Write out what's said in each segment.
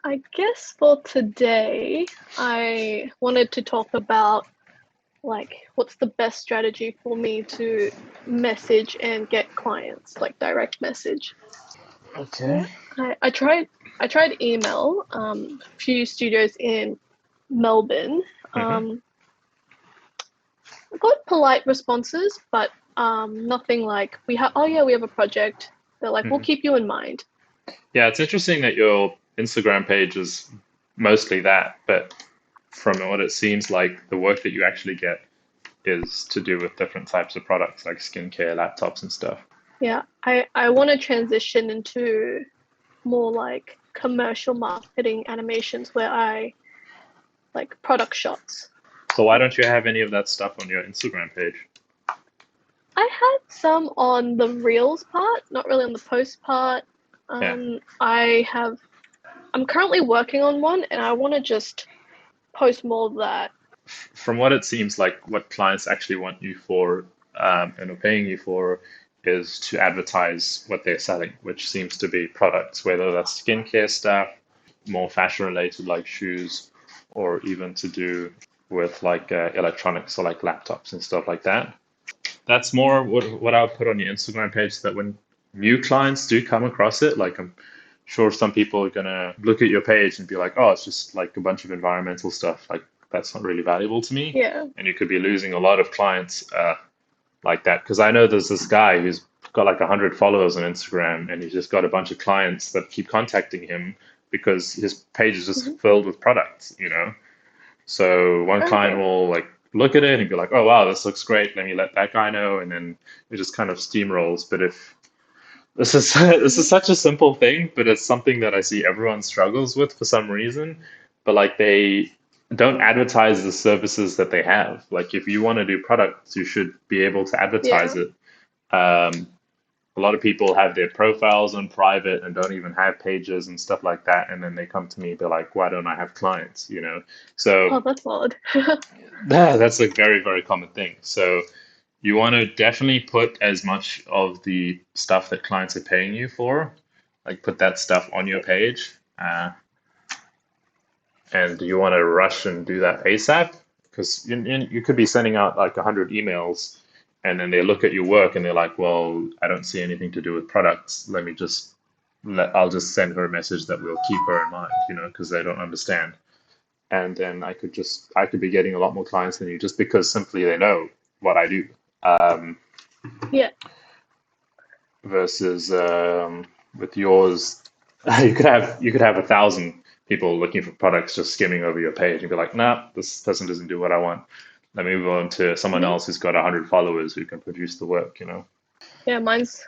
I guess for today, I wanted to talk about like what's the best strategy for me to message and get clients, like direct message. Okay. Yeah, I tried email, a few studios in Melbourne. hmm Um, I got polite responses, but nothing like we have a project. They're like, we'll hmm keep you in mind. Yeah, it's interesting that your Instagram page is mostly that, but from what it seems like, the work that you actually get is to do with different types of products like skincare, laptops, and stuff. Yeah, I want to transition into more like commercial marketing animations where I like product shots. So why Yeah. don't you have any of that stuff on your Instagram page? I had some on the reels part, not really on the post part. Yeah. I'm currently working on one and I want to just post more of that. From what it seems like, what clients actually want you for and are paying you for is to advertise what they're selling, which seems to be products, whether that's skincare stuff, more fashion related like shoes, or even to do with like electronics or like laptops and stuff like that. That's more what I would put on your Instagram page so that when new clients do come across it, like I'm sure some people are gonna look at your page and be like, oh, it's just like a bunch of environmental stuff. Like that's not really valuable to me. Yeah. And you could be losing a lot of clients like that. Because I know there's this guy who's got like 100 followers on Instagram and he's just got a bunch of clients that keep contacting him because his page is just Hmm. filled with products, you know? So one client Okay. will like look at it and be like, "Oh wow, this looks great. Let me let that guy know," and then it just kind of steamrolls. But if this is this is Hmm. such a simple thing, but it's something that I see everyone struggles with for some reason. But like they don't advertise the services that they have. Like if you want to do products, you should be able to advertise Yeah. it. Um, a lot of people have their profiles on private and don't even have pages and stuff like that, and then they come to me, they're like, "Why don't I have clients?" You know. So Oh, that's odd. that's a very, very common thing. So you want to definitely put as much of the stuff that clients are paying you for, like put that stuff on your page. And you want to rush and do that ASAP because you could be sending out like 100 emails and then they look at your work and they're like, well, I don't see anything to do with products. I'll just send her a message that we'll keep her in mind, you know, because they don't understand. And then I could be getting a lot more clients than you just because simply they know what I do. Um, Yeah. versus with yours, you could have 1,000 people looking for products just skimming over your page and be like, nah, this person doesn't do what I want. Let me move on to someone Hmm. else who's got 100 followers who can produce the work, you know? Yeah, mine's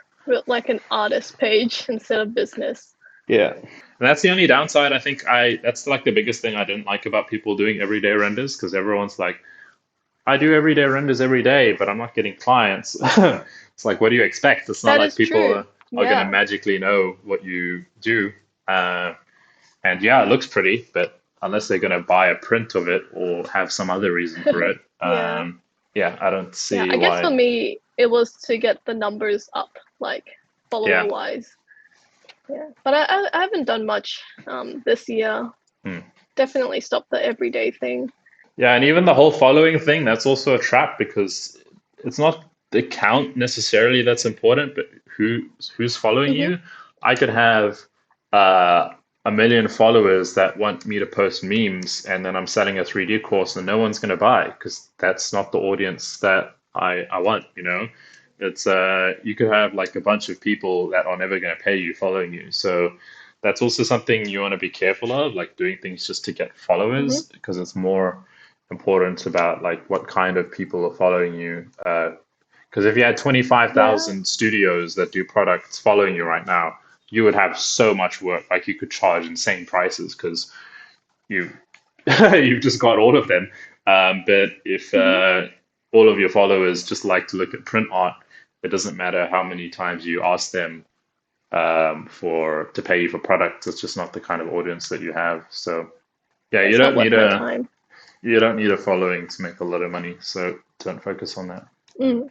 like an artist page instead of business. Yeah. And that's the only downside. I think that's like the biggest thing I didn't like about people doing everyday renders because everyone's like, I do everyday renders every day, but I'm not getting clients. It's like, what do you expect? It's not That like is people true. are going to Yeah. magically know what you do. Uh, and yeah, it looks pretty, but unless they're going to buy a print of it or have some other reason for it, Yeah. yeah, I don't Yeah. see I guess for why. me, it was to get the numbers up, like follower Yeah. wise. Yeah. But I haven't done much this year. Hmm. Definitely stop the everyday thing. Yeah, and even the whole following thing, that's also a trap because it's not the count necessarily that's important, but who's following Hmm. you. I could have uh, 1 million followers that want me to post memes, and then I'm selling a 3D course, and no one's going to buy because that's not the audience that I want, you know? It's you could have like a bunch of people that are never going to pay you following you. So that's also something you want to be careful of, like doing things just to get Hmm. followers because it's more important about like what kind of people are following you. Because if you had Yeah. 25,000 studios that do products following you right now, you would have so much work. Like you could charge insane prices because you you've just got all of them. But if Hmm. all of your followers just like to look at print art, it doesn't matter how many times you ask them for to pay you for products. It's just not the kind of audience that you have. So yeah, It's not worth my time. you don't need a following to make a lot of money. So don't focus on that. Mm.